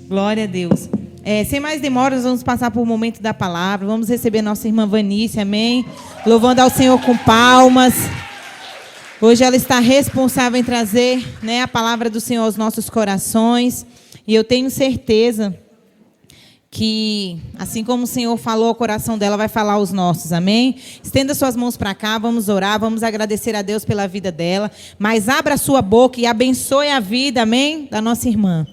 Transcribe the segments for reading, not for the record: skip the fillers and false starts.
Glória a Deus. Sem mais demoras, vamos passar por um momento da palavra. Vamos receber nossa irmã Vanice, amém? Louvando ao Senhor com palmas. Hoje ela está responsável em trazer, a palavra do Senhor aos nossos corações. E eu tenho certeza que, assim como o Senhor falou ao coração dela, vai falar aos nossos, amém? Estenda suas mãos para cá, vamos orar, vamos agradecer a Deus pela vida dela. Mas abra a sua boca e abençoe a vida, amém? Da nossa irmã.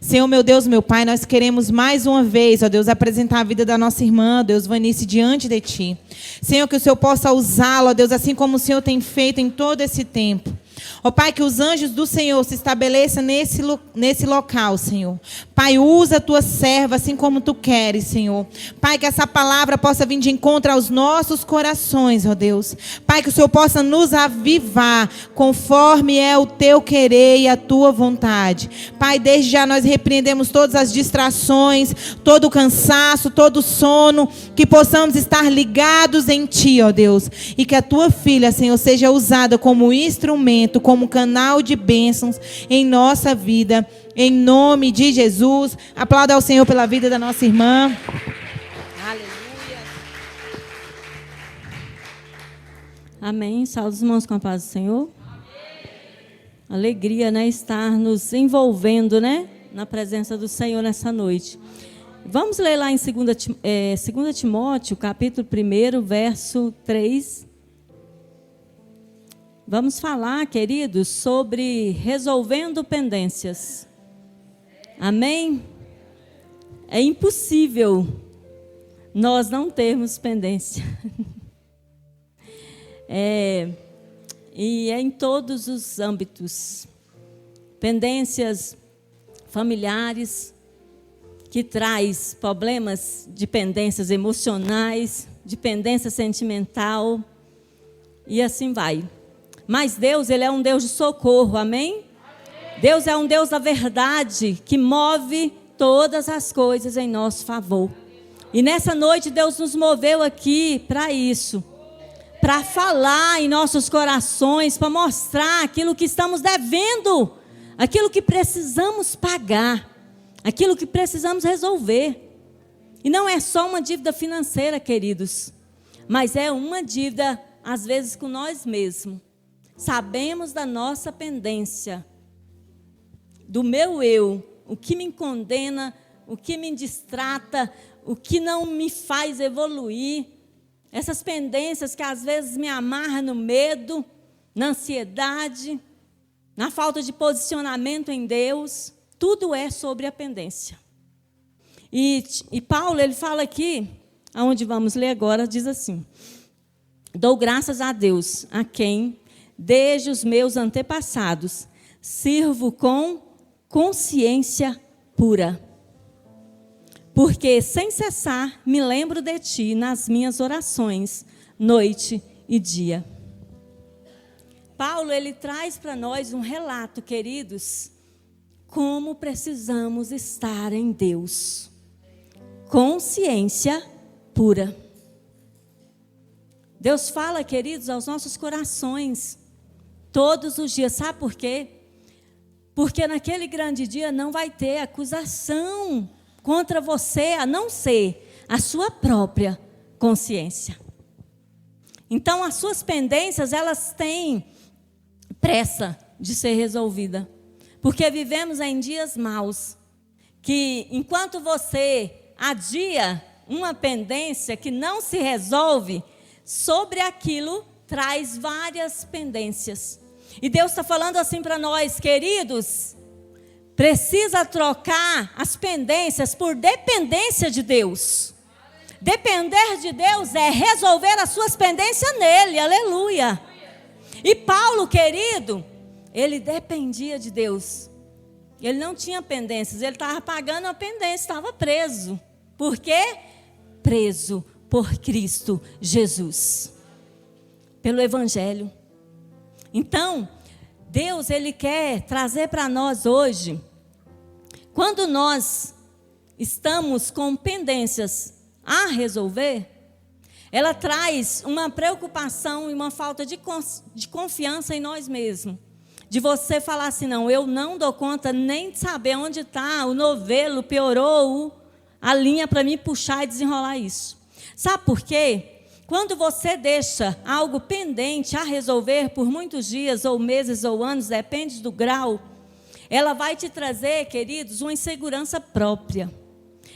Senhor, meu Deus, meu Pai, nós queremos mais uma vez, ó Deus, apresentar a vida da nossa irmã, Deus, Vanice, diante de Ti. Senhor, que o Senhor possa usá-la, ó Deus, assim como o Senhor tem feito em todo esse tempo. Ó Pai, que os anjos do Senhor se estabeleçam nesse local, Senhor. Pai, usa a Tua serva assim como Tu queres, Senhor. Pai, que essa palavra possa vir de encontro aos nossos corações, ó Deus. Pai, que o Senhor possa nos avivar conforme é o Teu querer e a Tua vontade. Pai, desde já nós repreendemos todas as distrações, todo o cansaço, todo o sono, que possamos estar ligados em Ti, ó Deus. E que a Tua filha, Senhor, seja usada como instrumento, como canal de bênçãos em nossa vida, em nome de Jesus. Aplauda ao Senhor pela vida da nossa irmã. Aleluia. Amém. Saúde os irmãos com a paz do Senhor. Amém. Alegria, estar nos envolvendo, na presença do Senhor nessa noite. Vamos ler lá em 2 Timóteo, capítulo 1, verso 3. Vamos falar, queridos, sobre resolvendo pendências. Amém? É impossível nós não termos pendência. E é em todos os âmbitos. Pendências familiares, que traz problemas de pendências emocionais, de pendência sentimental, e assim vai. Mas Deus, Ele é um Deus de socorro, amém? Amém? Deus é um Deus da verdade, que move todas as coisas em nosso favor. E nessa noite Deus nos moveu aqui para isso, para falar em nossos corações, para mostrar aquilo que estamos devendo, aquilo que precisamos pagar, aquilo que precisamos resolver. E não é só uma dívida financeira, queridos, mas é uma dívida, às vezes, com nós mesmos. Sabemos da nossa pendência, do meu eu, o que me condena, o que me distrata, o que não me faz evoluir. Essas pendências que às vezes me amarram no medo, na ansiedade, na falta de posicionamento em Deus. Tudo é sobre a pendência. E Paulo, ele fala aqui, aonde vamos ler agora, diz assim: dou graças a Deus, a quem desde os meus antepassados sirvo com consciência pura. Porque sem cessar me lembro de Ti nas minhas orações, noite e dia. Paulo, ele traz para nós um relato, queridos, como precisamos estar em Deus. Consciência pura. Deus fala, queridos, aos nossos corações, todos os dias. Sabe por quê? Porque naquele grande dia não vai ter acusação contra você, a não ser a sua própria consciência. Então, as suas pendências, elas têm pressa de ser resolvida. Porque vivemos em dias maus, que enquanto você adia uma pendência que não se resolve, sobre aquilo traz várias pendências. E Deus está falando assim para nós, queridos, precisa trocar as pendências por dependência de Deus. Depender de Deus é resolver as suas pendências nele, aleluia. E Paulo, querido, ele dependia de Deus. Ele não tinha pendências, ele estava pagando a pendência, estava preso. Por quê? Preso por Cristo Jesus, pelo Evangelho. Então, Deus, Ele quer trazer para nós hoje, quando nós estamos com pendências a resolver, ela traz uma preocupação e uma falta de confiança em nós mesmos, de você falar assim, não, eu não dou conta nem de saber onde está o novelo, piorou a linha para mim puxar e desenrolar isso. Sabe por quê? Quando você deixa algo pendente a resolver por muitos dias, ou meses, ou anos, depende do grau, ela vai te trazer, queridos, uma insegurança própria.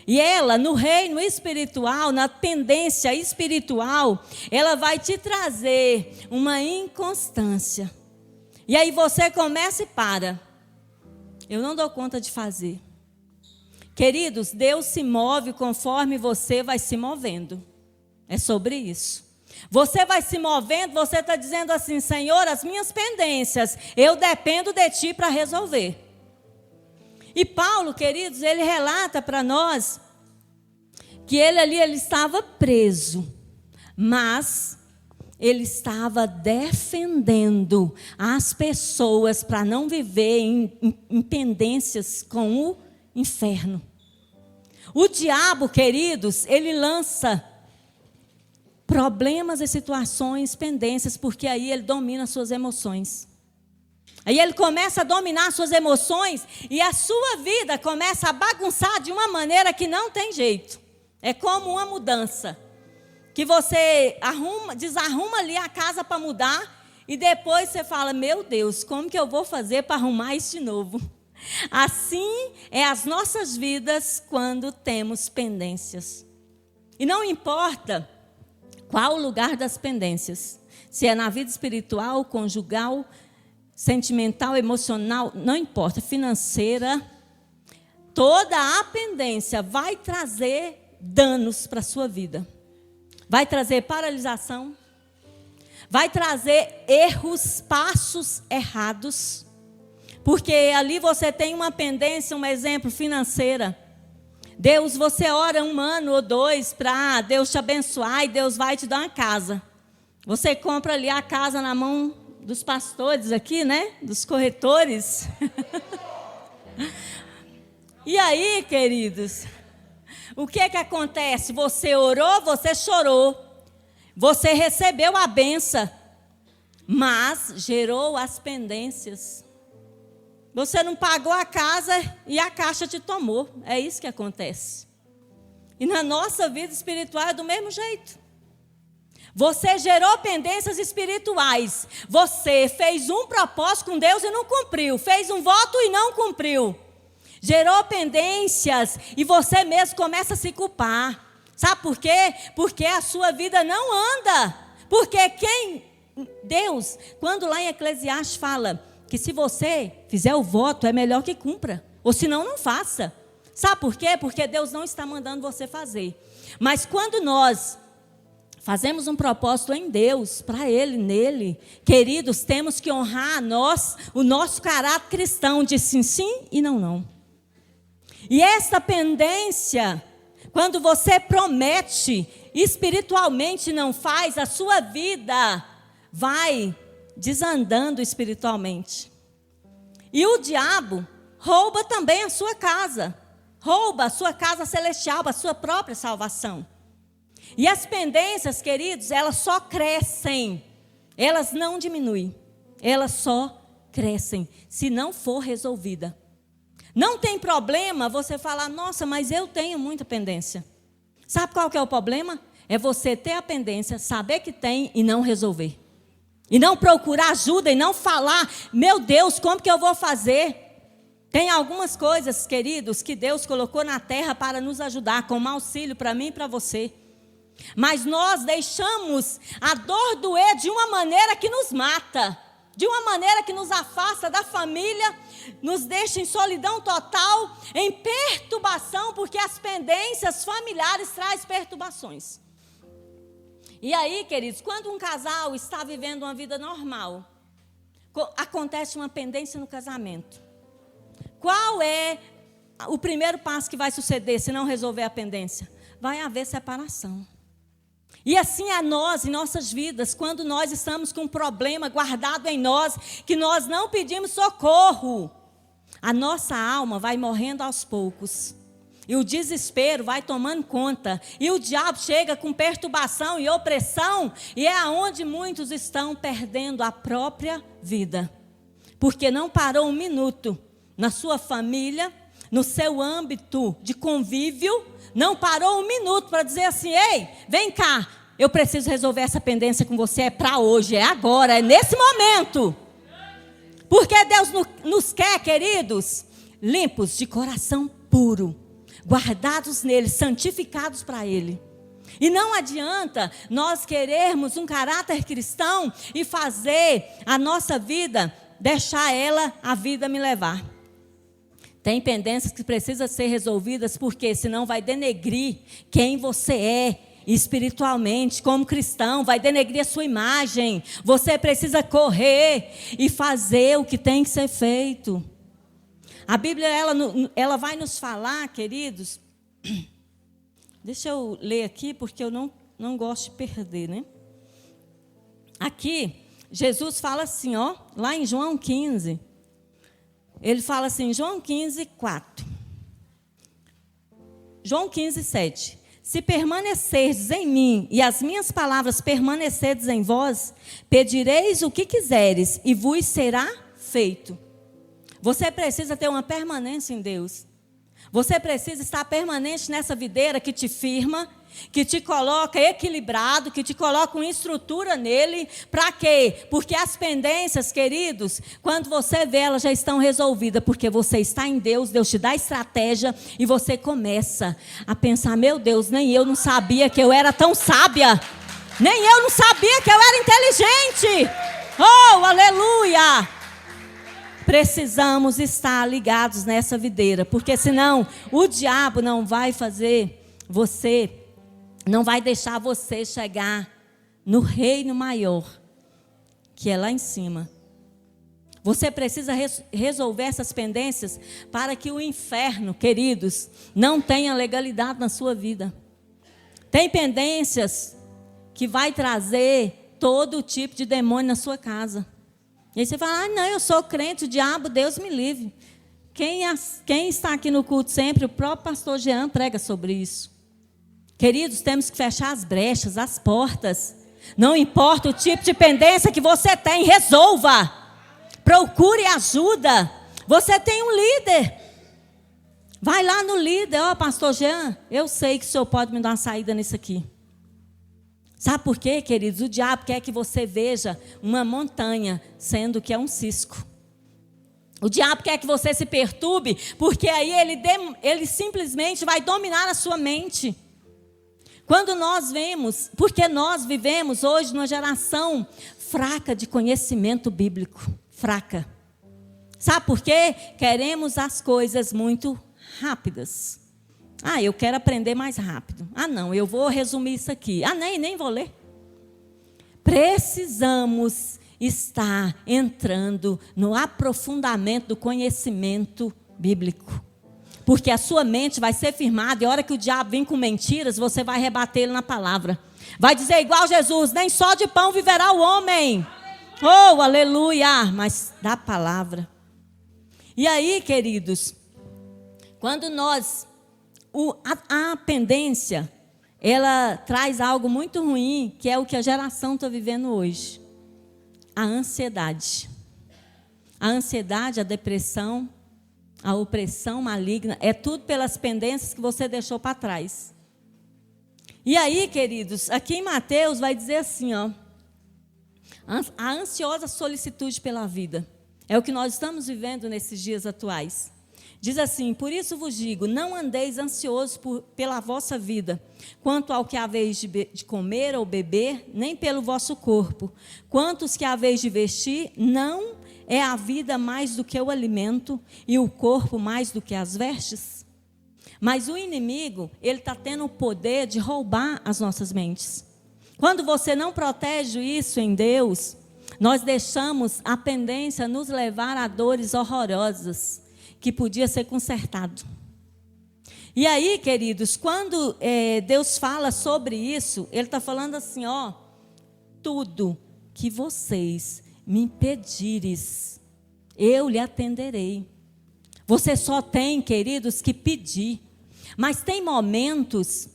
E ela, no reino espiritual, na pendência espiritual, ela vai te trazer uma inconstância. E aí você começa e para. Eu não dou conta de fazer. Queridos, Deus se move conforme você vai se movendo. É sobre isso. Você vai se movendo, você está dizendo assim, Senhor, as minhas pendências, eu dependo de Ti para resolver. E Paulo, queridos, ele relata para nós que ele estava preso, mas ele estava defendendo as pessoas para não viver em pendências com o inferno. O diabo, queridos, ele lança problemas e situações, pendências, porque aí ele domina suas emoções. Aí ele começa a dominar suas emoções e a sua vida começa a bagunçar de uma maneira que não tem jeito. É como uma mudança, que você desarruma ali a casa para mudar e depois você fala, meu Deus, como que eu vou fazer para arrumar isso de novo? Assim é as nossas vidas quando temos pendências. E não importa qual o lugar das pendências, se é na vida espiritual, conjugal, sentimental, emocional, não importa, financeira, toda a pendência vai trazer danos para a sua vida. Vai trazer paralisação, vai trazer erros, passos errados, porque ali você tem uma pendência, um exemplo, financeira. Deus, você ora 1 ano ou 2 para Deus te abençoar e Deus vai te dar uma casa. Você compra ali a casa na mão dos pastores aqui, né? Dos corretores. E aí, queridos, o que acontece? Você orou, você chorou, você recebeu a bênção, mas gerou as pendências. Você não pagou a casa e a caixa te tomou. É isso que acontece. E na nossa vida espiritual é do mesmo jeito. Você gerou pendências espirituais. Você fez um propósito com Deus e não cumpriu. Fez um voto e não cumpriu. Gerou pendências e você mesmo começa a se culpar. Sabe por quê? Porque a sua vida não anda. Porque Deus, quando lá em Eclesiastes fala que se você fizer o voto, é melhor que cumpra. Ou senão, não faça. Sabe por quê? Porque Deus não está mandando você fazer. Mas quando nós fazemos um propósito em Deus, para Ele, nele, queridos, temos que honrar o nosso caráter cristão de sim, sim e não, não. E essa pendência, quando você promete, espiritualmente não faz, a sua vida vai desandando espiritualmente. E o diabo rouba também a sua casa, rouba a sua casa celestial, a sua própria salvação. E as pendências, queridos, elas só crescem, elas não diminuem, elas só crescem, se não for resolvida. Não tem problema você falar, nossa, mas eu tenho muita pendência. Sabe qual que é o problema? É você ter a pendência, saber que tem e não resolver. E não procurar ajuda e não falar, meu Deus, como que eu vou fazer? Tem algumas coisas, queridos, que Deus colocou na terra para nos ajudar, como auxílio para mim e para você. Mas nós deixamos a dor doer de uma maneira que nos mata, de uma maneira que nos afasta da família, nos deixa em solidão total, em perturbação, porque as pendências familiares trazem perturbações. E aí, queridos, quando um casal está vivendo uma vida normal, acontece uma pendência no casamento. Qual é o primeiro passo que vai suceder se não resolver a pendência? Vai haver separação. E assim é nós, em nossas vidas, quando nós estamos com um problema guardado em nós, que nós não pedimos socorro, a nossa alma vai morrendo aos poucos. E o desespero vai tomando conta. E o diabo chega com perturbação e opressão. E é aonde muitos estão perdendo a própria vida. porque não parou um minuto na sua família, no seu âmbito de convívio, não parou um minuto para dizer assim: ei, vem cá, eu preciso resolver essa pendência com você, é para hoje, é agora, é nesse momento. Porque Deus nos quer, queridos, limpos de coração puro, guardados nele, santificados para ele. E não adianta nós querermos um caráter cristão e fazer a nossa vida, deixar a vida me levar. Tem pendências que precisam ser resolvidas, porque senão vai denegrir quem você é espiritualmente, como cristão, vai denegrir a sua imagem. Você precisa correr e fazer o que tem que ser feito. A Bíblia, ela vai nos falar, queridos. Deixa eu ler aqui, porque eu não gosto de perder, né? Aqui, Jesus fala assim, ó, lá em João 15. Ele fala assim, João 15, 4. João 15, 7. Se permanecerdes em mim e as minhas palavras permanecerdes em vós, pedireis o que quiseres e vos será feito. Você precisa ter uma permanência em Deus. Você precisa estar permanente nessa videira que te firma, que te coloca equilibrado, que te coloca uma estrutura nele. Para quê? Porque as pendências, queridos, quando você vê, elas já estão resolvidas, porque você está em Deus, Deus te dá estratégia e você começa a pensar, meu Deus, nem eu não sabia que eu era tão sábia, nem eu não sabia que eu era inteligente. Oh, aleluia! Precisamos estar ligados nessa videira, porque senão o diabo não vai fazer você, não vai deixar você chegar no reino maior, que é lá em cima. Você precisa resolver essas pendências para que o inferno, queridos, não tenha legalidade na sua vida. Tem pendências que vai trazer todo tipo de demônio na sua casa. E aí você fala, não, eu sou crente, o diabo, Deus me livre. Quem está aqui no culto sempre, o próprio pastor Jean prega sobre isso. Queridos, temos que fechar as brechas, as portas. Não importa o tipo de pendência que você tem, resolva. Procure ajuda. Você tem um líder. Vai lá no líder, pastor Jean, eu sei que o senhor pode me dar uma saída nisso aqui. Sabe por quê, queridos? O diabo quer que você veja uma montanha, sendo que é um cisco. O diabo quer que você se perturbe, porque aí ele simplesmente vai dominar a sua mente. Quando nós vemos, porque nós vivemos hoje numa geração fraca de conhecimento bíblico, fraca. Sabe por quê? Queremos as coisas muito rápidas. Eu quero aprender mais rápido. Não, eu vou resumir isso aqui. Nem vou ler. Precisamos estar entrando no aprofundamento do conhecimento bíblico. Porque a sua mente vai ser firmada e a hora que o diabo vir com mentiras, você vai rebater ele na palavra. Vai dizer igual Jesus, nem só de pão viverá o homem. Oh, aleluia! Mas da palavra. E aí, queridos, quando a pendência, ela traz algo muito ruim, que é o que a geração está vivendo hoje. A ansiedade. A ansiedade, a depressão, a opressão maligna, é tudo pelas pendências que você deixou para trás. E aí, queridos, aqui em Mateus vai dizer assim, a ansiosa solicitude pela vida. É o que nós estamos vivendo nesses dias atuais. Diz assim, por isso vos digo, não andeis ansiosos pela vossa vida, quanto ao que haveis de comer ou beber, nem pelo vosso corpo. Quantos que haveis de vestir, não é a vida mais do que o alimento, e o corpo mais do que as vestes? Mas o inimigo, ele está tendo o poder de roubar as nossas mentes. Quando você não protege isso em Deus, nós deixamos a pendência nos levar a dores horrorosas, que podia ser consertado. E aí, queridos, quando Deus fala sobre isso, Ele está falando assim, tudo que vocês me pedires, eu lhe atenderei. Você só tem, queridos, que pedir. Mas tem momentos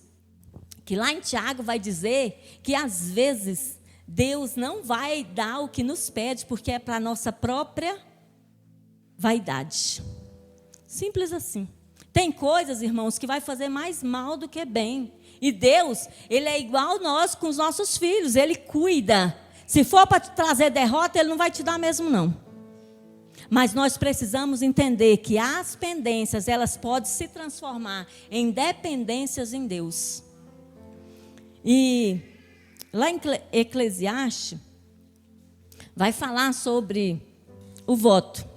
que lá em Tiago vai dizer que às vezes Deus não vai dar o que nos pede, porque é para a nossa própria vaidade. Simples assim. Tem coisas, irmãos, que vai fazer mais mal do que bem. E Deus, Ele é igual nós com os nossos filhos, Ele cuida. Se for para te trazer derrota, Ele não vai te dar mesmo, não. Mas nós precisamos entender que as pendências, elas podem se transformar em dependências em Deus. E lá em Eclesiastes, vai falar sobre o voto.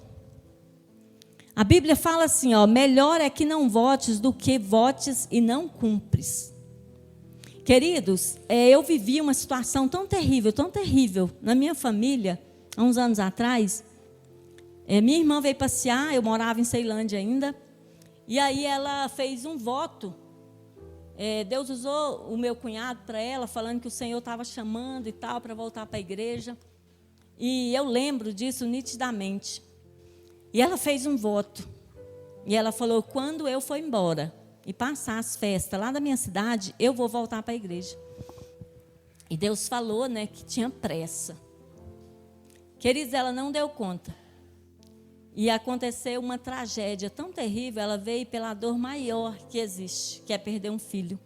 A Bíblia fala assim, melhor é que não votes do que votes e não cumpres. Queridos, eu vivi uma situação tão terrível na minha família, há uns anos atrás. Minha irmã veio passear, eu morava em Ceilândia ainda, e aí ela fez um voto. Deus usou o meu cunhado para ela, falando que o Senhor estava chamando e tal, para voltar para a igreja. E eu lembro disso nitidamente. E ela fez um voto. E ela falou, quando eu for embora e passar as festas lá da minha cidade, eu vou voltar para a igreja. E Deus falou, que tinha pressa. Queridos, ela não deu conta. E aconteceu uma tragédia tão terrível, ela veio pela dor maior que existe, que é perder um filho.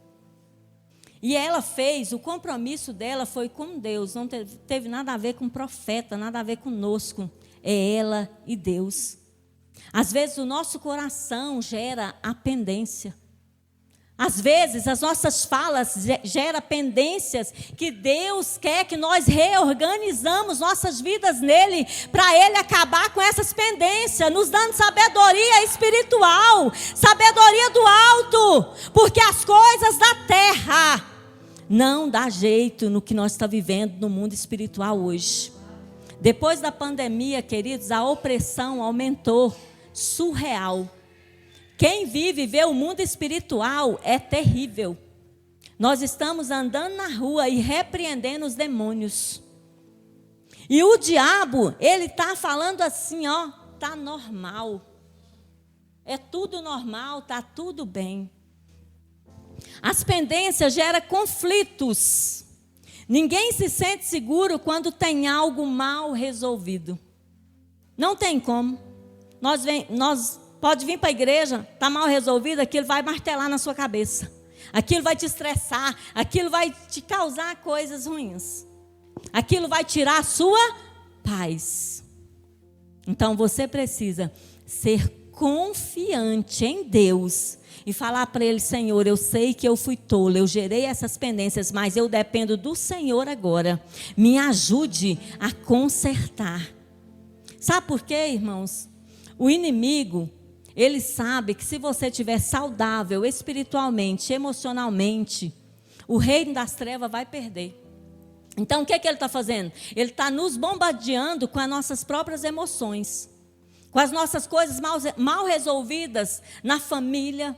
E ela fez, o compromisso dela foi com Deus, não teve nada a ver com profeta, nada a ver conosco. É ela e Deus. Às vezes o nosso coração gera a pendência. Às vezes as nossas falas geram pendências que Deus quer que nós reorganizamos nossas vidas nele, para ele acabar com essas pendências, nos dando sabedoria espiritual, sabedoria do alto, porque as coisas da terra não dá jeito no que nós estamos vivendo no mundo espiritual hoje. Depois da pandemia, queridos, a opressão aumentou, surreal. Quem vive e vê o mundo espiritual é terrível. Nós estamos andando na rua e repreendendo os demônios. E o diabo, ele está falando assim, está normal. É tudo normal, está tudo bem. As pendências geram conflitos. Ninguém se sente seguro quando tem algo mal resolvido. Não tem como. Nós pode vir para a igreja, está mal resolvido, aquilo vai martelar na sua cabeça. Aquilo vai te estressar, aquilo vai te causar coisas ruins. Aquilo vai tirar a sua paz. Então você precisa ser confiante em Deus e falar para Ele, Senhor, eu sei que eu fui tola, eu gerei essas pendências, mas eu dependo do Senhor agora. Me ajude a consertar. Sabe por quê, irmãos? O inimigo, ele sabe que se você estiver saudável espiritualmente, emocionalmente, o reino das trevas vai perder. Então o que ele está fazendo? Ele está nos bombardeando com as nossas próprias emoções, com as nossas coisas mal resolvidas na família,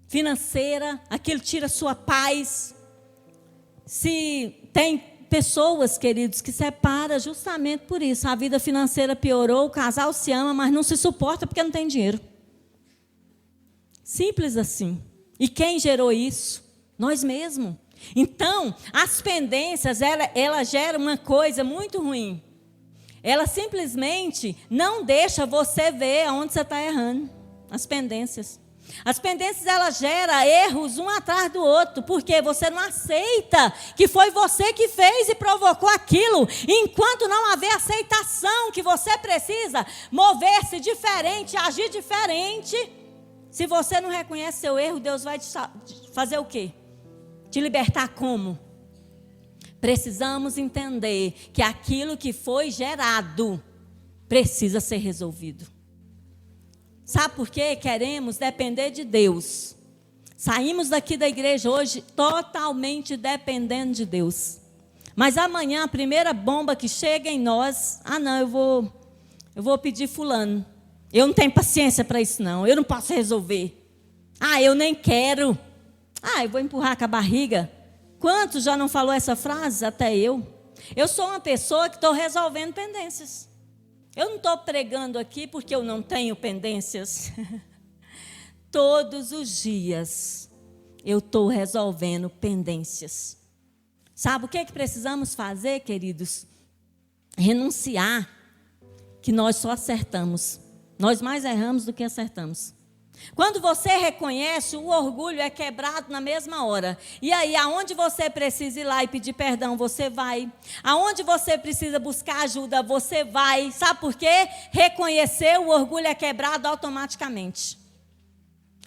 financeira, aquilo tira sua paz. Se tem pessoas, queridos, que separam justamente por isso, a vida financeira piorou, o casal se ama, mas não se suporta porque não tem dinheiro. Simples assim. E quem gerou isso? Nós mesmos. Então, as pendências, ela gera uma coisa muito ruim. Ela simplesmente não deixa você ver aonde você está errando. As pendências. As pendências, ela geram erros um atrás do outro, porque você não aceita que foi você que fez e provocou aquilo. Enquanto não haver aceitação que você precisa mover-se diferente, agir diferente, se você não reconhece seu erro, Deus vai te fazer o quê? Te libertar como? Precisamos entender que aquilo que foi gerado precisa ser resolvido. Sabe por quê? Queremos depender de Deus. Saímos daqui da igreja hoje totalmente dependendo de Deus. Mas amanhã a primeira bomba que chega em nós, não, eu vou pedir fulano. Eu não tenho paciência para isso não, eu não posso resolver. Eu nem quero. Eu vou empurrar com a barriga. Quantos já não falou essa frase? Até eu. Eu sou uma pessoa que estou resolvendo pendências. Eu não estou pregando aqui porque eu não tenho pendências. Todos os dias eu estou resolvendo pendências. Sabe o que precisamos fazer, queridos? Renunciar que nós só acertamos. Nós mais erramos do que acertamos. Quando você reconhece, o orgulho é quebrado na mesma hora. E aí, aonde você precisa ir lá e pedir perdão, você vai. Aonde você precisa buscar ajuda, você vai. Sabe por quê? Reconhecer, o orgulho é quebrado automaticamente.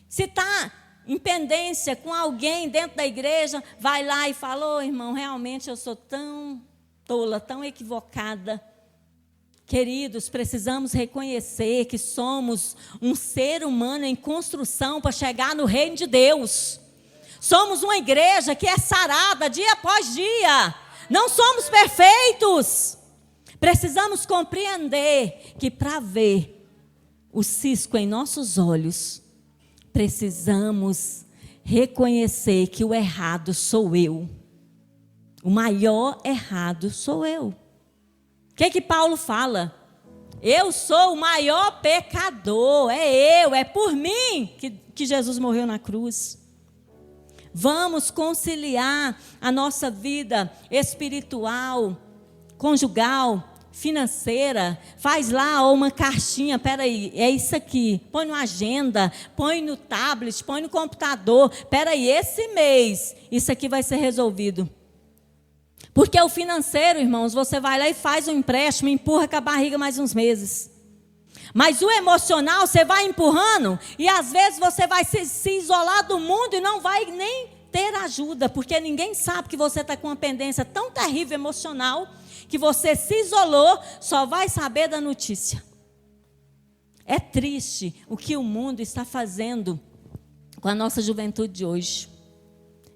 Se está em pendência com alguém dentro da igreja, vai lá e fala: ô irmão, realmente eu sou tão tola, tão equivocada. Queridos, precisamos reconhecer que somos um ser humano em construção para chegar no reino de Deus. Somos uma igreja que é sarada dia após dia. Não somos perfeitos. Precisamos compreender que para ver o cisco em nossos olhos, precisamos reconhecer que o errado sou eu. O maior errado sou eu. O que Paulo fala? Eu sou o maior pecador, é por mim que Jesus morreu na cruz. Vamos conciliar a nossa vida espiritual, conjugal, financeira. Faz lá uma cartinha, peraí, é isso aqui. Põe na agenda, põe no tablet, põe no computador. Peraí, esse mês isso aqui vai ser resolvido. Porque o financeiro, irmãos, você vai lá e faz um empréstimo, empurra com a barriga mais uns meses. Mas o emocional, você vai empurrando e às vezes você vai se isolar do mundo e não vai nem ter ajuda, porque ninguém sabe que você está com uma pendência tão terrível emocional que você se isolou, só vai saber da notícia. É triste o que o mundo está fazendo com a nossa juventude de hoje.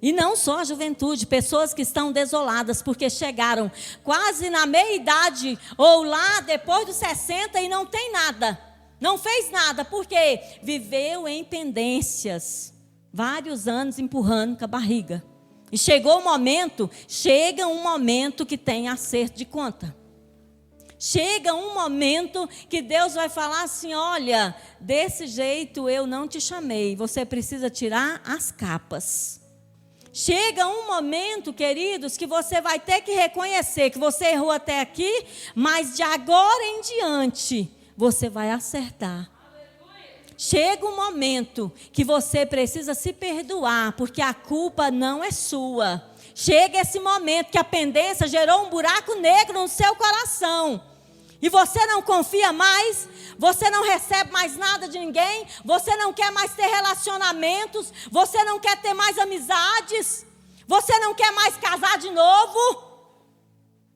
E não só a juventude, pessoas que estão desoladas porque chegaram quase na meia-idade ou lá depois dos 60 e não tem nada. Não fez nada, porque viveu em pendências, vários anos empurrando com a barriga. E chega um momento que tem acerto de conta. Chega um momento que Deus vai falar assim: olha, desse jeito eu não te chamei, você precisa tirar as capas. Chega um momento, queridos, que você vai ter que reconhecer que você errou até aqui, mas de agora em diante, você vai acertar. Chega um momento que você precisa se perdoar, porque a culpa não é sua. Chega esse momento que a pendência gerou um buraco negro no seu coração. E você não confia mais, você não recebe mais nada de ninguém, você não quer mais ter relacionamentos, você não quer ter mais amizades, você não quer mais casar de novo.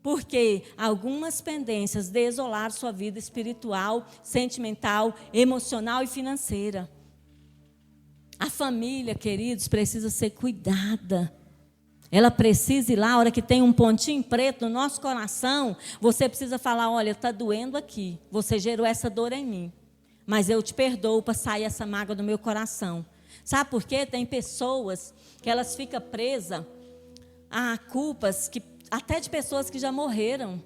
Porque algumas pendências desolaram sua vida espiritual, sentimental, emocional e financeira. A família, queridos, precisa ser cuidada. Ela precisa ir lá, a hora que tem um pontinho preto no nosso coração, você precisa falar: olha, está doendo aqui, você gerou essa dor em mim, mas eu te perdoo para sair essa mágoa do meu coração. Sabe por quê? Tem pessoas que elas ficam presas a culpas, até de pessoas que já morreram.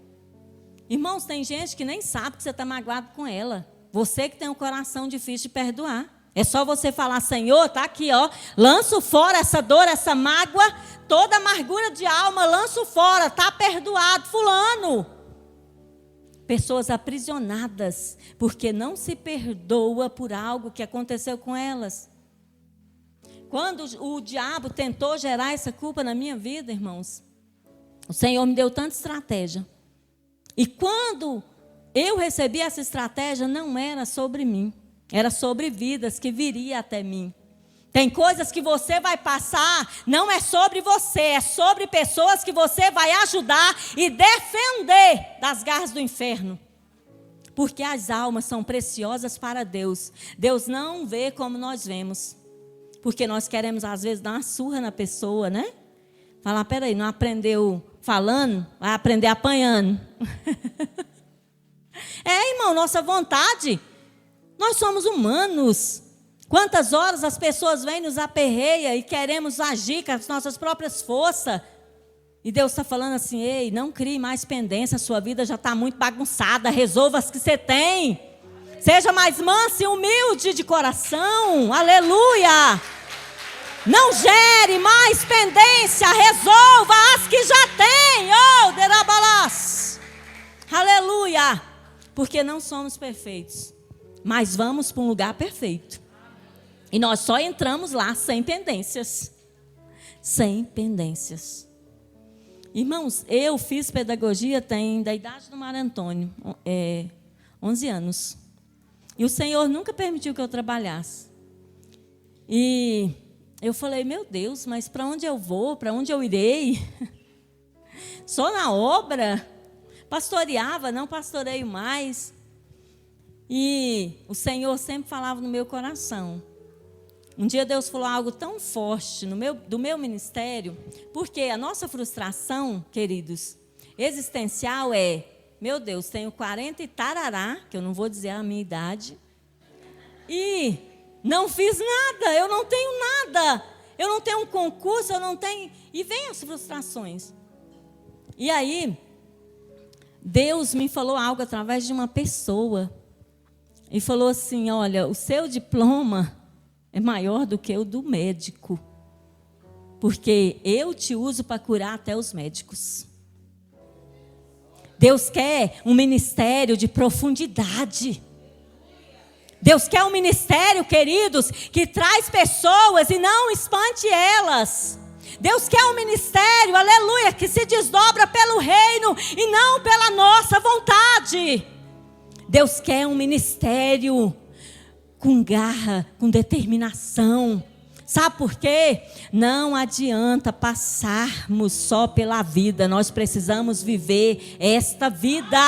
Irmãos, tem gente que nem sabe que você está magoado com ela. Você que tem um coração difícil de perdoar. É só você falar: Senhor, está aqui, ó, lanço fora essa dor, essa mágoa, toda amargura de alma, lanço fora, está perdoado, fulano. Pessoas aprisionadas, porque não se perdoa por algo que aconteceu com elas. Quando o diabo tentou gerar essa culpa na minha vida, irmãos, o Senhor me deu tanta estratégia. E quando eu recebi essa estratégia, não era sobre mim. Era sobre vidas que viriam até mim. Tem coisas que você vai passar, não é sobre você, é sobre pessoas que você vai ajudar e defender das garras do inferno. Porque as almas são preciosas para Deus. Deus não vê como nós vemos. Porque nós queremos, às vezes, dar uma surra na pessoa, né? Falar: peraí, não aprendeu falando, vai aprender apanhando. Irmão, nossa vontade... Nós somos humanos. Quantas horas as pessoas vêm nos aperreiam e queremos agir com as nossas próprias forças. E Deus está falando assim: ei, não crie mais pendência, a sua vida já está muito bagunçada, resolva as que você tem. Seja mais manso e humilde de coração, aleluia. Não gere mais pendência, resolva as que já tem, oh, derabalás. Aleluia, porque não somos perfeitos. mas vamos para um lugar perfeito. E nós só entramos lá sem pendências. Sem pendências. Irmãos, eu fiz pedagogia da idade do Mar Antônio, 11 anos. E o Senhor nunca permitiu que eu trabalhasse. E eu falei, meu Deus, mas para onde eu vou? Para onde eu irei? Só na obra? Pastoreava, não pastoreio mais. E o Senhor sempre falava no meu coração. Um dia Deus falou algo tão forte do meu ministério, porque a nossa frustração, queridos, existencial é, meu Deus, tenho 40 e tarará, que eu não vou dizer a minha idade, e não fiz nada, eu não tenho nada, eu não tenho um concurso, eu não tenho... E vem as frustrações. E aí, Deus me falou algo através de uma pessoa, e falou assim, olha, o seu diploma é maior do que o do médico, porque eu te uso para curar até os médicos. Deus quer um ministério de profundidade. Deus quer um ministério, queridos, que traz pessoas e não espante elas. Deus quer um ministério, aleluia, que se desdobra pelo reino e não pela nossa vontade. Deus quer um ministério com garra, com determinação. Sabe por quê? Não adianta passarmos só pela vida. Nós precisamos viver esta vida.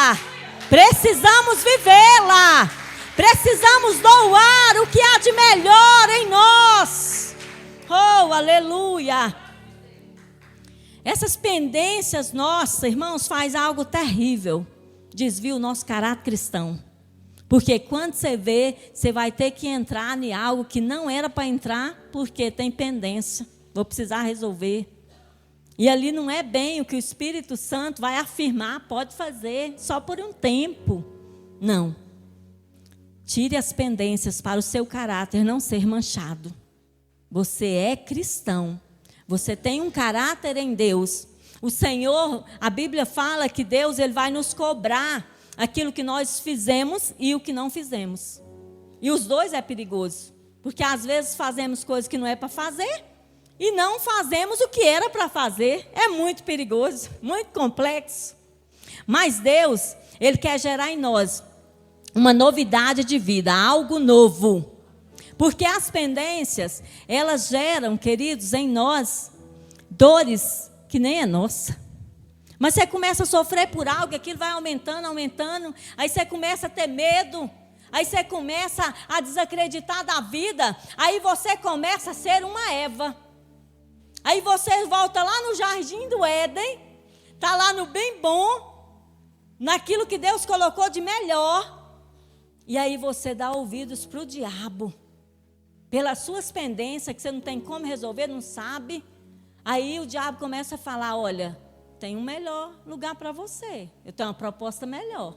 Precisamos vivê-la. Precisamos doar o que há de melhor em nós. Oh, aleluia. Essas pendências nossas, irmãos, faz algo terrível. Desvia o nosso caráter cristão. Porque quando você vê, você vai ter que entrar em algo que não era para entrar, porque tem pendência. Vou precisar resolver. E ali não é bem o que o Espírito Santo vai afirmar, pode fazer, só por um tempo. Não. Tire as pendências para o seu caráter não ser manchado. Você é cristão. Você tem um caráter em Deus. O Senhor, a Bíblia fala que Deus ele vai nos cobrar aquilo que nós fizemos e o que não fizemos. E os dois é perigoso. Porque às vezes fazemos coisas que não é para fazer e não fazemos o que era para fazer. É muito perigoso, muito complexo. Mas Deus, Ele quer gerar em nós uma novidade de vida, algo novo. Porque as pendências, elas geram, queridos, em nós, dores que nem é nossa. Mas você começa a sofrer por algo, aquilo vai aumentando, aumentando. Aí você começa a ter medo. Aí você começa a desacreditar da vida. Aí você começa a ser uma Eva. Aí você volta lá no jardim do Éden. Está lá no bem bom. Naquilo que Deus colocou de melhor. E aí você dá ouvidos para o diabo. Pelas suas pendências que você não tem como resolver, não sabe. Aí o diabo começa a falar, olha... tem um melhor lugar para você. Eu tenho uma proposta melhor.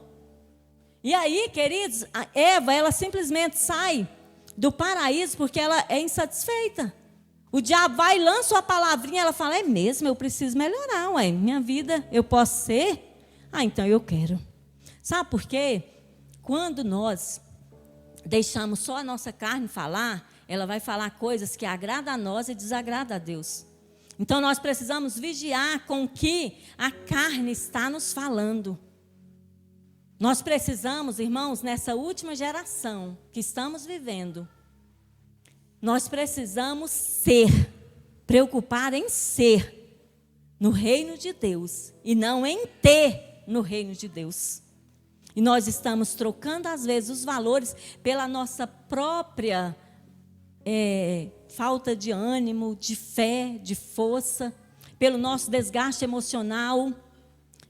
E aí, queridos, a Eva, ela simplesmente sai do paraíso porque ela é insatisfeita. O diabo vai e lança uma palavrinha, ela fala, é mesmo, eu preciso melhorar, ué, minha vida, eu posso ser? Ah, então eu quero. Sabe por quê? Quando nós deixamos só a nossa carne falar, ela vai falar coisas que agradam a nós e desagradam a Deus. Então, nós precisamos vigiar com o que a carne está nos falando. Nós precisamos, irmãos, nessa última geração que estamos vivendo, nós precisamos preocupar em ser no reino de Deus e não em ter no reino de Deus. E nós estamos trocando, às vezes, os valores pela nossa própria falta de ânimo, de fé, de força, pelo nosso desgaste emocional,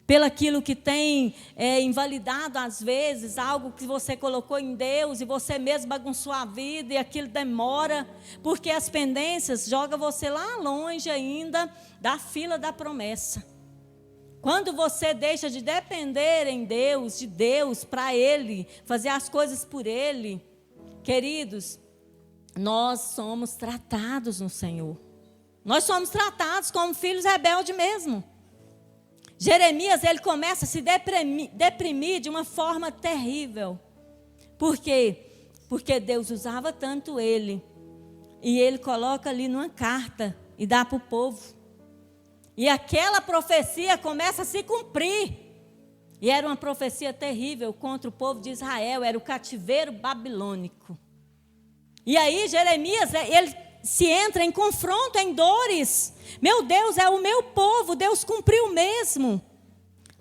pelo aquilo que tem invalidado às vezes, algo que você colocou em Deus e você mesmo bagunçou a vida e aquilo demora, porque as pendências jogam você lá longe ainda da fila da promessa. Quando você deixa de depender em Deus, de Deus, para Ele, fazer as coisas por Ele, queridos, nós somos tratados no Senhor. Nós somos tratados como filhos rebeldes mesmo. Jeremias, ele começa a se deprimir de uma forma terrível. Porque porque Deus usava tanto ele. E ele coloca ali numa carta e dá para o povo. E aquela profecia começa a se cumprir. E era uma profecia terrível contra o povo de Israel, era o cativeiro babilônico. E aí Jeremias, ele se entra em confronto, em dores. Meu Deus, é o meu povo, Deus cumpriu mesmo.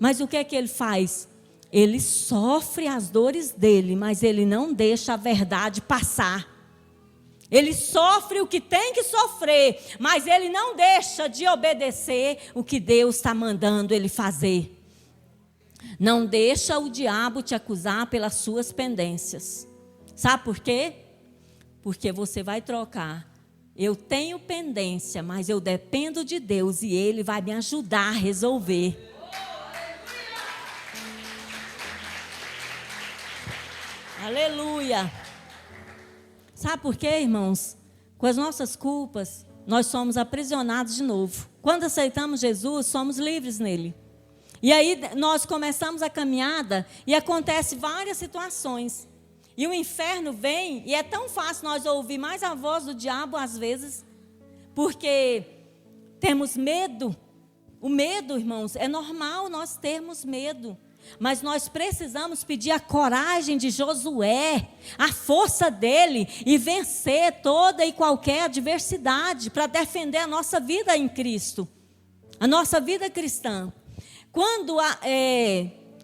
Mas o que é que ele faz? Ele sofre as dores dele, mas ele não deixa a verdade passar. Ele sofre o que tem que sofrer, mas ele não deixa de obedecer o que Deus está mandando ele fazer. Não deixa o diabo te acusar pelas suas pendências. Sabe por quê? Porque você vai trocar. Eu tenho pendência, mas eu dependo de Deus e Ele vai me ajudar a resolver. Aleluia. Sabe por quê, irmãos? Com as nossas culpas, nós somos aprisionados de novo. Quando aceitamos Jesus, somos livres nele. E aí nós começamos a caminhada e acontecem várias situações. E o inferno vem e é tão fácil nós ouvir mais a voz do diabo às vezes, porque temos medo. O medo, irmãos, é normal nós termos medo. Mas nós precisamos pedir a coragem de Josué, a força dele e vencer toda e qualquer adversidade para defender a nossa vida em Cristo, a nossa vida cristã.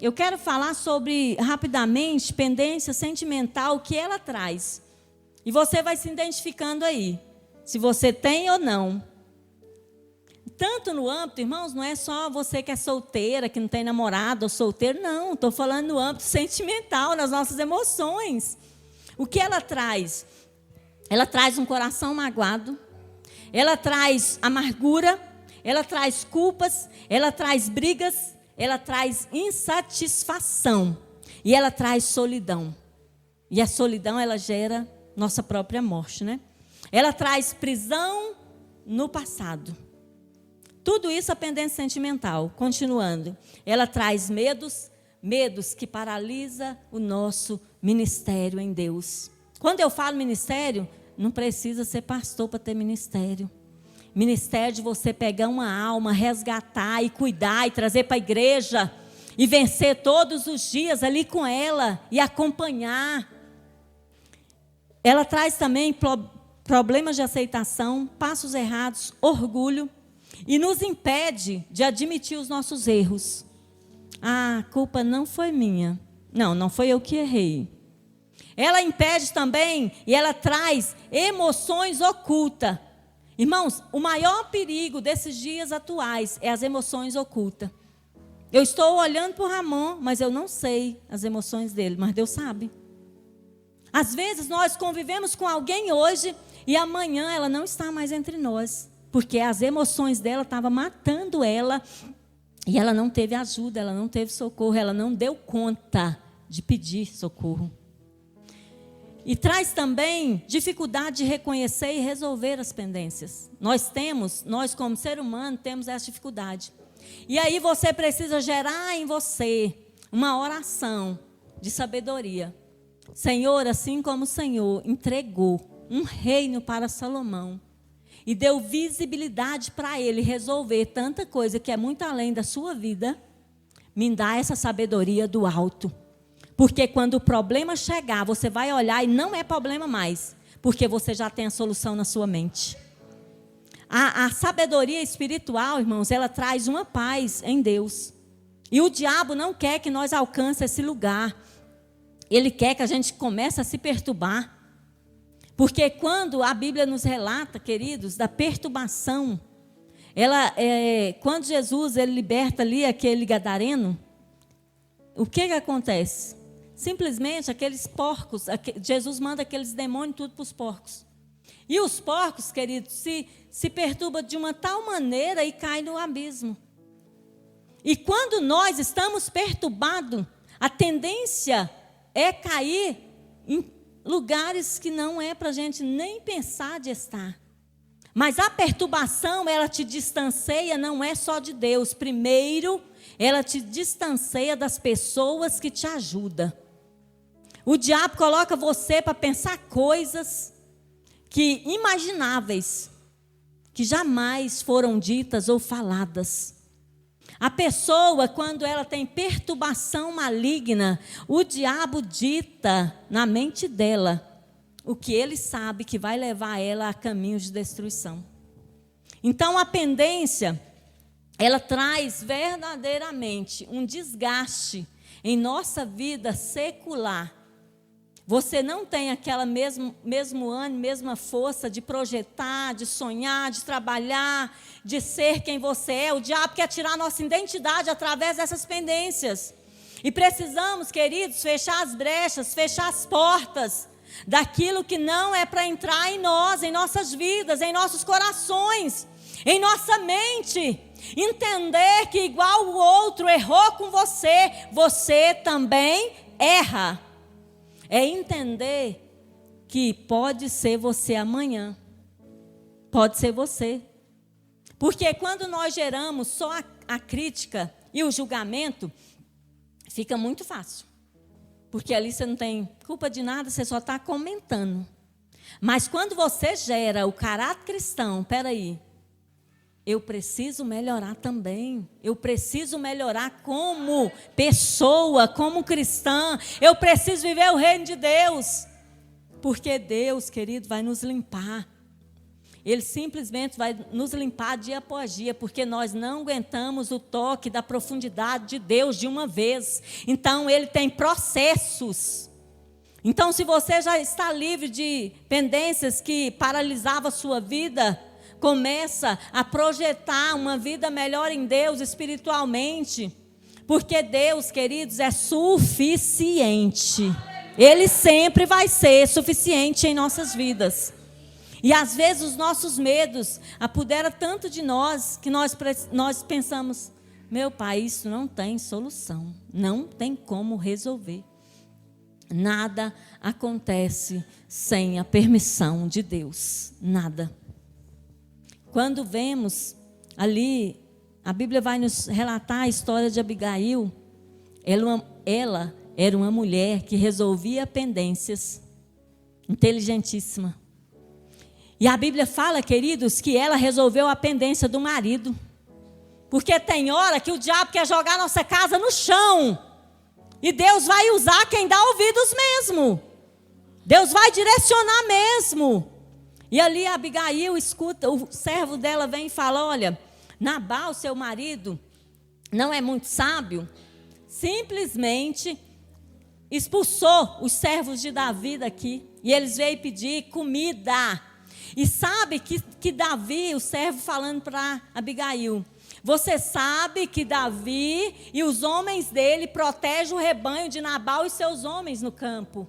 Eu quero falar sobre, rapidamente, pendência sentimental, o que ela traz. E você vai se identificando aí, se você tem ou não. Tanto no âmbito, irmãos, não é só você que é solteira, que não tem namorado ou solteiro, não. Estou falando no âmbito sentimental, nas nossas emoções. O que ela traz? Ela traz um coração magoado, ela traz amargura, ela traz culpas, ela traz brigas, ela traz insatisfação e ela traz solidão. E a solidão, ela gera nossa própria morte, né? Ela traz prisão no passado. Tudo isso é pendência sentimental. Continuando, ela traz medos que paralisam o nosso ministério em Deus. Quando eu falo ministério, não precisa ser pastor para ter ministério. Ministério de você pegar uma alma, resgatar e cuidar e trazer para a igreja e vencer todos os dias ali com ela e acompanhar. Ela traz também problemas de aceitação, passos errados, orgulho e nos impede de admitir os nossos erros. A culpa não foi minha. Não foi eu que errei. Ela impede também e ela traz emoções ocultas. Irmãos, o maior perigo desses dias atuais é as emoções ocultas. Eu estou olhando para o Ramon, mas eu não sei as emoções dele, mas Deus sabe. Às vezes nós convivemos com alguém hoje e amanhã ela não está mais entre nós, porque as emoções dela estavam matando ela e ela não teve ajuda, ela não teve socorro, ela não deu conta de pedir socorro. E traz também dificuldade de reconhecer e resolver as pendências. Nós como ser humano, temos essa dificuldade. E aí você precisa gerar em você uma oração de sabedoria. Senhor, assim como o Senhor entregou um reino para Salomão e deu visibilidade para ele resolver tanta coisa que é muito além da sua vida, me dá essa sabedoria do alto. Porque quando o problema chegar, você vai olhar e não é problema mais, porque você já tem a solução na sua mente. A sabedoria espiritual, irmãos, ela traz uma paz em Deus. E o diabo não quer que nós alcancemos esse lugar. Ele quer que a gente comece a se perturbar. Porque quando a Bíblia nos relata, queridos, da perturbação, quando Jesus ele liberta ali aquele gadareno, o que acontece? Simplesmente aqueles porcos, Jesus manda aqueles demônios tudo para os porcos. E os porcos, queridos, se perturbam de uma tal maneira e caem no abismo. E quando nós estamos perturbados, a tendência é cair em lugares que não é para a gente nem pensar de estar. Mas a perturbação, ela te distancia, não é só de Deus. Primeiro, ela te distancia das pessoas que te ajudam. O diabo coloca você para pensar coisas que imagináveis, que jamais foram ditas ou faladas. A pessoa, quando ela tem perturbação maligna, o diabo dita na mente dela o que ele sabe que vai levar ela a caminhos de destruição. Então, a pendência, ela traz verdadeiramente um desgaste em nossa vida secular. Você não tem aquela mesmo ânimo, mesma força de projetar, de sonhar, de trabalhar, de ser quem você é. O diabo quer tirar a nossa identidade através dessas pendências. E precisamos, queridos, fechar as brechas, fechar as portas daquilo que não é para entrar em nós, em nossas vidas, em nossos corações, em nossa mente. Entender que igual o outro errou com você, você também erra. É entender que pode ser você amanhã. Pode ser você. Porque quando nós geramos só a crítica e o julgamento, fica muito fácil. Porque ali você não tem culpa de nada, você só está comentando. Mas quando você gera o caráter cristão, peraí, eu preciso melhorar também. Eu preciso melhorar como pessoa, como cristã. Eu preciso viver o reino de Deus. Porque Deus, querido, vai nos limpar. Ele simplesmente vai nos limpar dia após dia, porque nós não aguentamos o toque da profundidade de Deus de uma vez. Então, Ele tem processos. Então, se você já está livre de pendências que paralisavam a sua vida, começa a projetar uma vida melhor em Deus espiritualmente. Porque Deus, queridos, é suficiente. Ele sempre vai ser suficiente em nossas vidas. E às vezes os nossos medos apoderam tanto de nós que nós pensamos, meu pai, isso não tem solução, não tem como resolver. Nada acontece sem a permissão de Deus, nada. Quando vemos ali, a Bíblia vai nos relatar a história de Abigail. Ela era uma mulher que resolvia pendências, inteligentíssima. E a Bíblia fala, queridos, que ela resolveu a pendência do marido. Porque tem hora que o diabo quer jogar nossa casa no chão. E Deus vai usar quem dá ouvidos mesmo. Deus vai direcionar mesmo. E ali a Abigail escuta, o servo dela vem e fala, olha, Nabal, seu marido, não é muito sábio. Simplesmente expulsou os servos de Davi daqui. E eles veio pedir comida. E sabe que Davi, o servo falando para Abigail, você sabe que Davi e os homens dele protegem o rebanho de Nabal e seus homens no campo.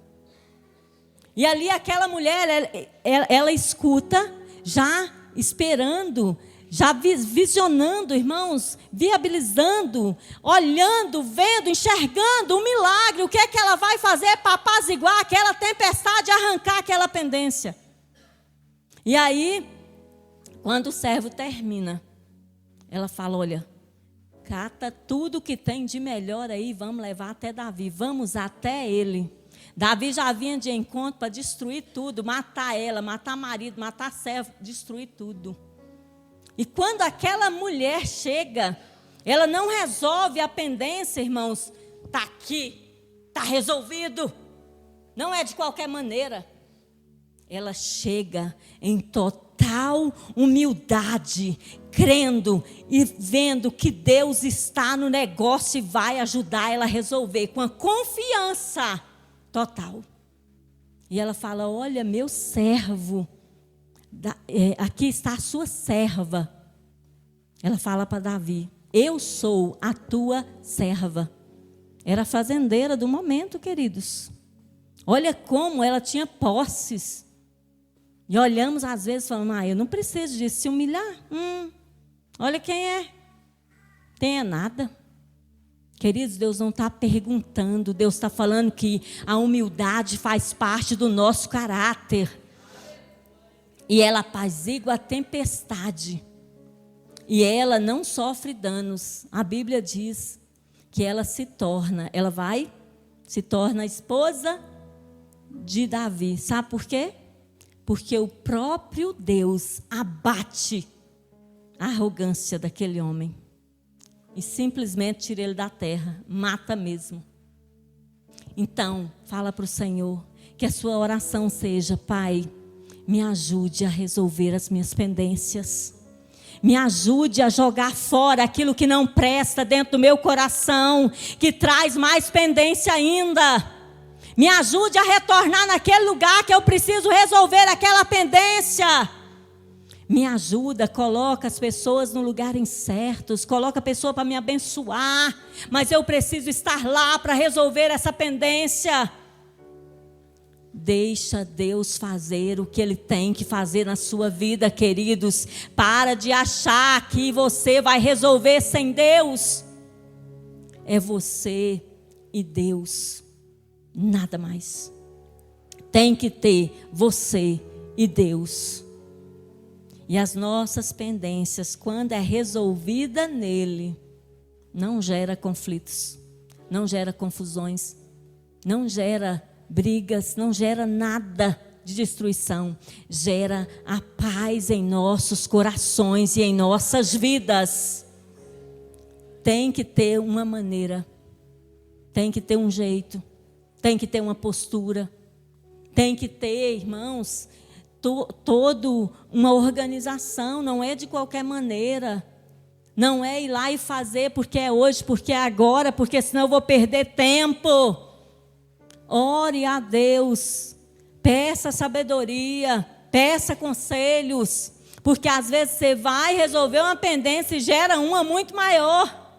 E ali aquela mulher, ela escuta, já esperando, já visionando, irmãos, viabilizando, olhando, vendo, enxergando um milagre. O que é que ela vai fazer para apaziguar aquela tempestade e arrancar aquela pendência? E aí, quando o servo termina, ela fala, olha, cata tudo que tem de melhor aí, vamos levar até Davi, vamos até ele. Davi já vinha de encontro para destruir tudo, matar ela, matar marido, matar servo, destruir tudo. E quando aquela mulher chega, ela não resolve a pendência, irmãos, está aqui, está resolvido, não é de qualquer maneira. Ela chega em total humildade, crendo e vendo que Deus está no negócio e vai ajudar ela a resolver, com a confiança total. E ela fala, olha, meu servo, aqui está a sua serva. Ela fala para Davi, eu sou a tua serva. Era fazendeira do momento, queridos. Olha como ela tinha posses. E olhamos às vezes e falamos, eu não preciso disso, se humilhar. Olha quem é. Tem nada. Queridos, Deus não está perguntando, Deus está falando que a humildade faz parte do nosso caráter. E ela apazigua a tempestade. E ela não sofre danos. A Bíblia diz que ela se torna a esposa de Davi. Sabe por quê? Porque o próprio Deus abate a arrogância daquele homem e simplesmente tira ele da terra, mata mesmo. Então, fala para o Senhor que a sua oração seja: Pai, me ajude a resolver as minhas pendências. Me ajude a jogar fora aquilo que não presta dentro do meu coração, que traz mais pendência ainda. Me ajude a retornar naquele lugar que eu preciso resolver aquela pendência. Me ajuda, coloca as pessoas no lugares certos, coloca a pessoa para me abençoar, mas eu preciso estar lá para resolver essa pendência. Deixa Deus fazer o que Ele tem que fazer na sua vida, queridos. Para de achar que você vai resolver sem Deus. É você e Deus, nada mais. Tem que ter você e Deus. E as nossas pendências, quando é resolvida nele, não gera conflitos, não gera confusões, não gera brigas, não gera nada de destruição. Gera a paz em nossos corações e em nossas vidas. Tem que ter uma maneira, tem que ter um jeito, tem que ter uma postura, tem que ter, irmãos, toda uma organização. Não é de qualquer maneira. Não é ir lá e fazer porque é hoje, porque é agora, porque senão eu vou perder tempo. Ore a Deus, peça sabedoria, peça conselhos, porque às vezes você vai resolver uma pendência e gera uma muito maior.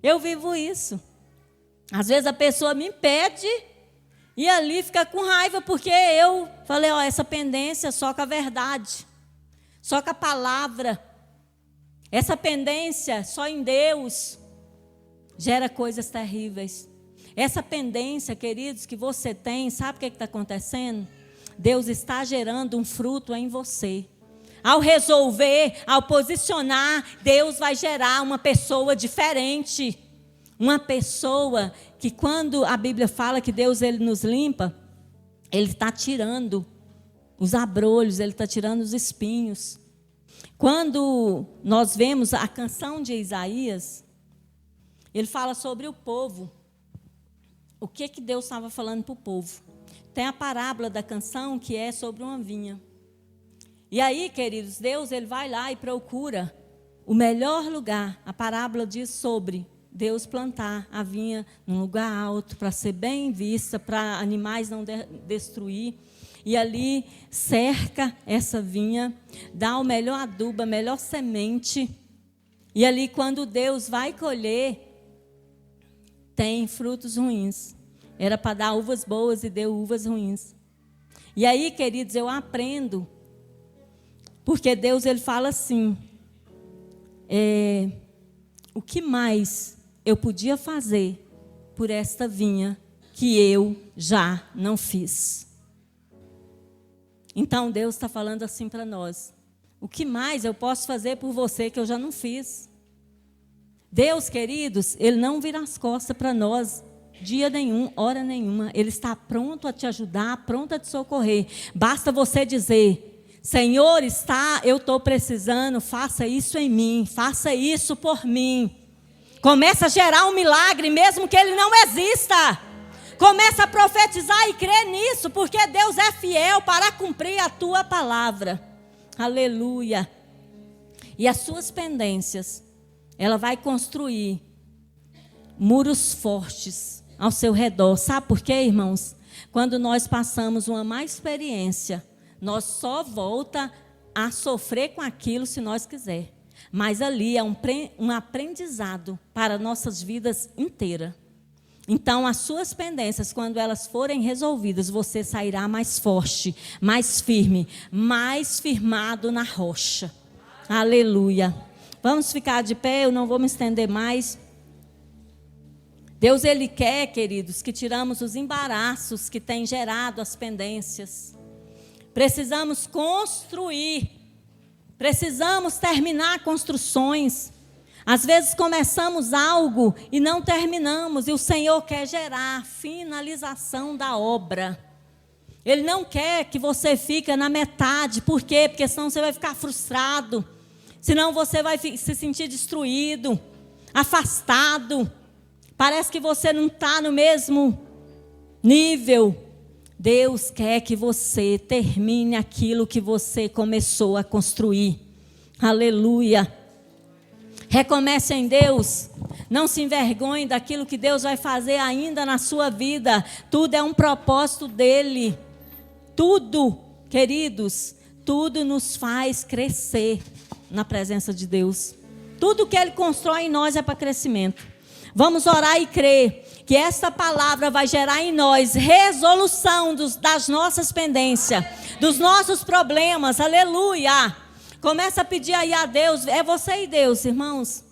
Eu vivo isso. Às vezes a pessoa me pede e ali fica com raiva, porque eu falei, essa pendência só com a verdade, só com a palavra, essa pendência só em Deus, gera coisas terríveis. Essa pendência, queridos, que você tem, sabe o que está acontecendo? Deus está gerando um fruto em você. Ao resolver, ao posicionar, Deus vai gerar uma pessoa diferente. Uma pessoa que, quando a Bíblia fala que Deus ele nos limpa, Ele está tirando os abrolhos, Ele está tirando os espinhos. Quando nós vemos a canção de Isaías, ele fala sobre o povo. O que Deus estava falando para o povo? Tem a parábola da canção que é sobre uma vinha. E aí, queridos, Deus ele vai lá e procura o melhor lugar. A parábola diz sobre Deus plantar a vinha num lugar alto, para ser bem vista, para animais não destruir. E ali cerca essa vinha, dá o melhor adubo, a melhor semente. E ali quando Deus vai colher, tem frutos ruins. Era para dar uvas boas e deu uvas ruins. E aí, queridos, eu aprendo, porque Deus ele fala assim, o que mais eu podia fazer por esta vinha que eu já não fiz? Então Deus está falando assim para nós, o que mais eu posso fazer por você que eu já não fiz? Deus, queridos, Ele não vira as costas para nós, dia nenhum, hora nenhuma. Ele está pronto a te ajudar, pronto a te socorrer. Basta você dizer, Senhor, eu estou precisando, faça isso em mim, faça isso por mim. Começa a gerar um milagre, mesmo que ele não exista. Começa a profetizar e crer nisso, porque Deus é fiel para cumprir a tua palavra. Aleluia. E as suas pendências, ela vai construir muros fortes ao seu redor. Sabe por quê, irmãos? Quando nós passamos uma má experiência, nós só volta a sofrer com aquilo se nós quiser. Mas ali é um aprendizado para nossas vidas inteiras. Então, as suas pendências, quando elas forem resolvidas, você sairá mais forte, mais firme, mais firmado na rocha. Aleluia. Vamos ficar de pé, eu não vou me estender mais. Deus, Ele quer, queridos, que tiramos os embaraços que têm gerado as pendências. Precisamos construir, precisamos terminar construções. Às vezes começamos algo e não terminamos, e o Senhor quer gerar finalização da obra. Ele não quer que você fique na metade. Por quê? Porque senão você vai ficar frustrado, senão você vai se sentir destruído, afastado. Parece que você não está no mesmo nível. Deus quer que você termine aquilo que você começou a construir. Aleluia. Recomece em Deus. Não se envergonhe daquilo que Deus vai fazer ainda na sua vida. Tudo é um propósito dele. Tudo, queridos, tudo nos faz crescer na presença de Deus. Tudo que Ele constrói em nós é para crescimento. Vamos orar e crer que esta palavra vai gerar em nós resolução das nossas pendências, dos nossos problemas. Aleluia! Começa a pedir aí a Deus. É você e Deus, irmãos.